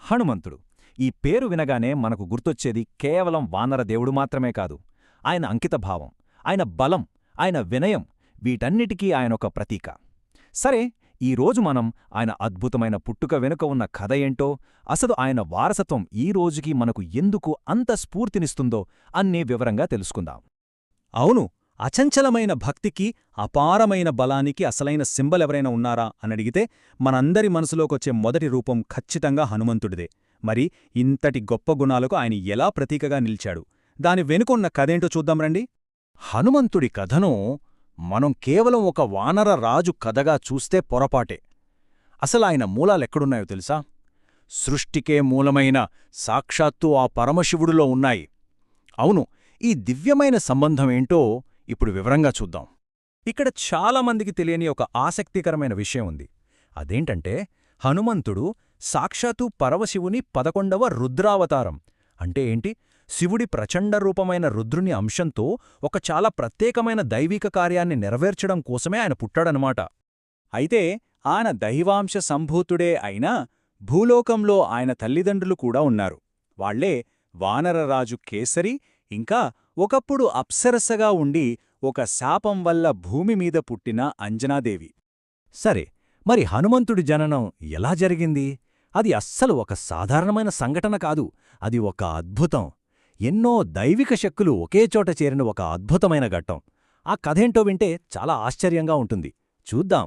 హనుమంతుడు. ఈ పేరు వినగానే మనకు గుర్తొచ్చేది కేవలం వానర దేవుడు మాత్రమే కాదు. ఆయన అంకితభావం, ఆయన బలం, ఆయన వినయం, వీటన్నిటికీ ఆయనొక ప్రతీక. సరే, ఈరోజు మనం ఆయన అద్భుతమైన పుట్టుక వెనుక ఉన్న కథ ఏంటో, అసలు ఆయన వారసత్వం ఈ రోజుకి మనకు ఎందుకు అంత స్ఫూర్తినిస్తుందో అన్నీ వివరంగా తెలుసుకుందాం. అవును, అచంచలమైన భక్తికి, అపారమైన బలానికి అసలైన సింబల్ ఎవరైనా ఉన్నారా అనడిగితే మనందరి మనసులోకొచ్చే మొదటి రూపం ఖచ్చితంగా హనుమంతుడిదే. మరి ఇంతటి గొప్ప గుణాలకు ఆయన ఎలా ప్రతీకగా నిలిచాడు? దాని వెనుకున్న కథేంటో చూద్దాం రండి. హనుమంతుడి కథను మనం కేవలం ఒక వానర రాజు కథగా చూస్తే పొరపాటే. అసలాయన మూలాలెక్కడున్నాయో తెలుసా? సృష్టికే మూలమైన సాక్షాత్తు ఆ పరమశివుడిలో ఉన్నాయి. అవును, ఈ దివ్యమైన సంబంధమేంటో ఇప్పుడు వివరంగా చూద్దాం. ఇక్కడ చాలామందికి తెలియని ఒక ఆసక్తికరమైన విషయం ఉంది. అదేంటంటే, హనుమంతుడు సాక్షాత్తు పరమశివుని 11వ రుద్రావతారం. అంటే ఏంటి? శివుడి ప్రచండ రూపమైన రుద్రుని అంశంతో ఒక చాలా ప్రత్యేకమైన దైవిక కార్యాన్ని నెరవేర్చడం కోసమే ఆయన పుట్టాడనమాట. అయితే ఆయన దైవాంశ సంభూతుడే అయినా భూలోకంలో ఆయన తల్లిదండ్రులు కూడా ఉన్నారు. వాళ్లే వానరరాజు కేసరి, ఇంకా ఒకప్పుడు అప్సరసగా ఉండి ఒక శాపం వల్ల భూమిమీద పుట్టిన అంజనాదేవి. సరే, మరి హనుమంతుడి జననం ఎలా జరిగింది? అది అస్సలు ఒక సాధారణమైన సంఘటన కాదు, అది ఒక అద్భుతం. ఎన్నో దైవిక శక్తులు ఒకేచోట చేరిన ఒక అద్భుతమైన ఘట్టం. ఆ కథేంటో వింటే చాలా ఆశ్చర్యంగా ఉంటుంది. చూద్దాం.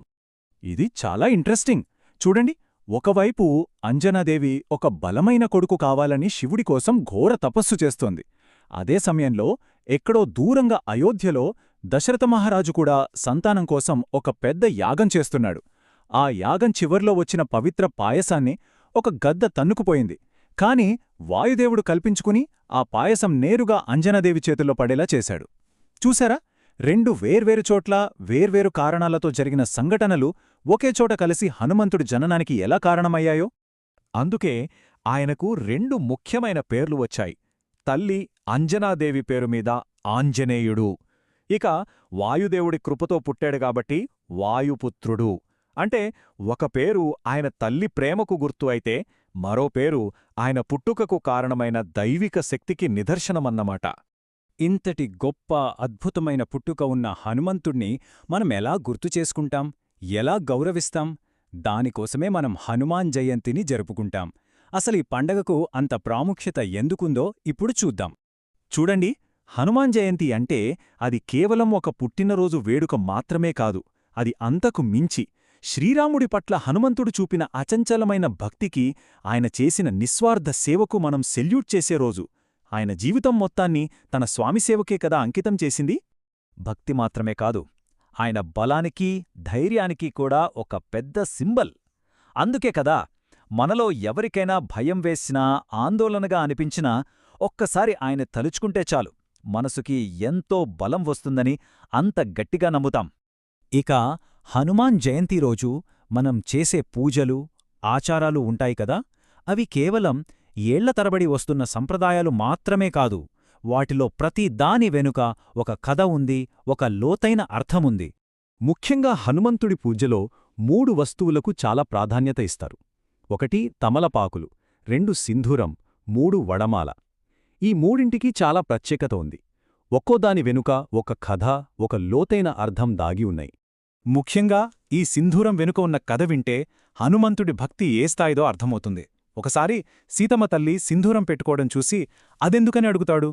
ఇది చాలా ఇంట్రెస్టింగ్. చూడండి, ఒకవైపు అంజనాదేవి ఒక బలమైన కొడుకు కావాలని శివుడి కోసం ఘోర తపస్సు చేస్తోంది. అదే సమయంలో ఎక్కడో దూరంగా అయోధ్యలో దశరథ మహారాజు కూడా సంతానం కోసం ఒక పెద్ద యాగం చేస్తున్నాడు. ఆ యాగం చివర్లో వచ్చిన పవిత్ర పాయసాన్ని ఒక గద్ద తన్నుకుపోయింది. కాని వాయుదేవుడు కల్పించుకుని ఆ పాయసం నేరుగా అంజనాదేవి చేతుల్లో పడేలా చేశాడు. చూశారా? రెండు వేర్వేరు చోట్ల వేర్వేరు కారణాలతో జరిగిన సంఘటనలు ఒకేచోట కలిసి హనుమంతుడి జననానికి ఎలా కారణమయ్యాయో. అందుకే ఆయనకు రెండు ముఖ్యమైన పేర్లు వచ్చాయి. తల్లి అంజనాదేవి పేరుమీద ఆంజనేయుడు, ఇక వాయుదేవుడి కృపతో పుట్టాడుగాబట్టి వాయుపుత్రుడు. అంటే ఒక పేరు ఆయన తల్లి ప్రేమకు గుర్తు అయితే, మరో పేరు ఆయన పుట్టుకకు కారణమైన దైవిక శక్తికి నిదర్శనమన్నమాట. ఇంతటి గొప్ప అద్భుతమైన పుట్టుక ఉన్న హనుమంతుణ్ణి మనమెలా గుర్తుచేసుకుంటాం, ఎలా గౌరవిస్తాం? దానికోసమే మనం హనుమాన్ జయంతిని జరుపుకుంటాం. అసలీ పండగకు అంత ప్రాముఖ్యత ఎందుకుందో ఇప్పుడు చూద్దాం. చూడండి, హనుమాన్ జయంతి అంటే అది కేవలం ఒక పుట్టినరోజు వేడుక మాత్రమే కాదు, అది అంతకు మించి శ్రీరాముడి పట్ల హనుమంతుడు చూపిన అచంచలమైన భక్తికి, ఆయన చేసిన నిస్వార్థ సేవకు మనం సెల్యూట్ చేసే రోజు. ఆయన జీవితం మొత్తాన్ని తన స్వామిసేవకే కదా అంకితం చేసింది. భక్తి మాత్రమే కాదు, ఆయన బలానికి, ధైర్యానికి కూడా ఒక పెద్ద సింబల్. అందుకే కదా మనలో ఎవరికైనా భయం వేసినా, ఆందోళనగా అనిపించినా ఒక్కసారి ఆయన తలుచుకుంటే చాలు, మనసుకి ఎంతో బలం వస్తుందని అంత గట్టిగా నమ్ముతాం. ఇక హనుమాన్ జయంతి రోజు మనం చేసే పూజలు, ఆచారాలు ఉంటాయి కదా, అవి కేవలం ఏళ్ల తరబడి వస్తున్న సంప్రదాయాలు మాత్రమే కాదు, వాటిలో ప్రతి దాని వెనుక ఒక కథ ఉంది, ఒక లోతైన అర్థముంది. ముఖ్యంగా హనుమంతుడి పూజలో 3 వస్తువులకు చాలా ప్రాధాన్యత ఇస్తారు. 1 తమలపాకులు, 2 సింధూరం, 3 వడమాల. ఈ మూడింటికి చాలా ప్రత్యేకత ఉంది. ఒక్కోదాని వెనుక ఒక కథ, ఒక లోతైన అర్థం దాగి ఉన్నాయి. ముఖ్యంగా ఈ సింధూరం వెనుక ఉన్న కథ వింటే హనుమంతుడి భక్తి ఏ స్థాయిదో అర్థమవుతుంది. ఒకసారి సీతమ్మ తల్లి సింధూరం పెట్టుకోవడం చూసి అదెందుకని అడుగుతాడు.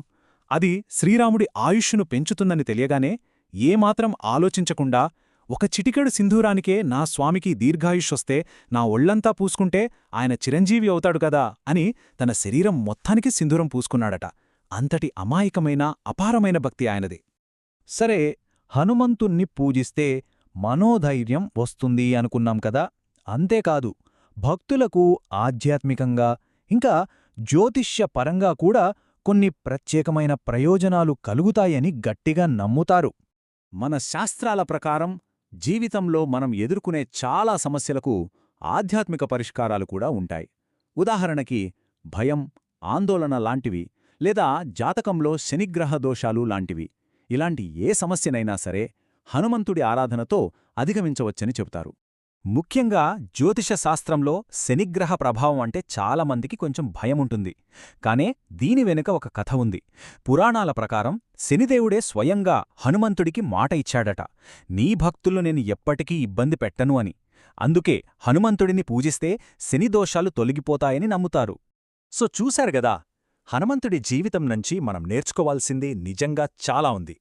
అది శ్రీరాముడి ఆయుష్ను పెంచుతుందని తెలియగానే ఏమాత్రం ఆలోచించకుండా, ఒక చిటికెడు సింధూరానికే నా స్వామికి దీర్ఘాయుష్వొస్తే నా ఒళ్లంతా పూసుకుంటే ఆయన చిరంజీవి అవుతాడు కదా అని తన శరీరం మొత్తానికి సింధూరం పూసుకున్నాడట. అంతటి అమాయకమైన, అపారమైన భక్తి ఆయనది. సరే, హనుమంతుణ్ణి పూజిస్తే మనోధైర్యం వస్తుంది అనుకున్నాం కదా. అంతేకాదు, భక్తులకు ఆధ్యాత్మికంగా, ఇంకా జ్యోతిష్యపరంగా కూడా కొన్ని ప్రత్యేకమైన ప్రయోజనాలు కలుగుతాయని గట్టిగా నమ్ముతారు. మన శాస్త్రాల ప్రకారం జీవితంలో మనం ఎదుర్కొనే చాలా సమస్యలకు ఆధ్యాత్మిక పరిష్కారాలు కూడా ఉంటాయి. ఉదాహరణకి భయం, ఆందోళన లాంటివి, లేదా జాతకంలో శనిగ్రహ దోషాలు లాంటివి. ఇలాంటి ఏ సమస్యనైనా సరే హనుమంతుడి ఆరాధనతో అధిగమించవచ్చని చెబుతారు. ముఖ్యంగా జ్యోతిష శాస్త్రంలో శనిగ్రహ ప్రభావం అంటే చాలామందికి కొంచెం భయముంటుంది. కానే దీని వెనుక ఒక కథ ఉంది. పురాణాల ప్రకారం శనిదేవుడే స్వయంగా హనుమంతుడికి మాట ఇచ్చాడట, నీ భక్తులు నేను ఎప్పటికీ ఇబ్బంది పెట్టను అని. అందుకే హనుమంతుడిని పూజిస్తే శనిదోషాలు తొలగిపోతాయని నమ్ముతారు. సో చూశారుగదా, హనుమంతుడి జీవితం నుంచి మనం నేర్చుకోవాల్సింది నిజంగా చాలా ఉంది.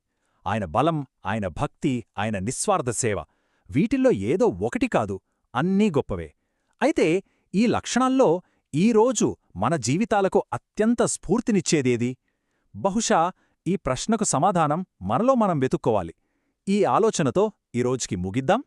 ఆయన బలం, ఆయన భక్తి, ఆయన నిస్వార్థ సేవ, వీటిల్లో ఏదో ఒకటి కాదు, అన్నీ గొప్పవే. అయితే ఈ లక్షణాల్లో ఈరోజు మన జీవితాలకు అత్యంత స్ఫూర్తినిచ్చేదేది? బహుశా ఈ ప్రశ్నకు సమాధానం మనలో మనం వెతుక్కోవాలి. ఈ ఆలోచనతో ఈరోజుకి ముగిద్దాం.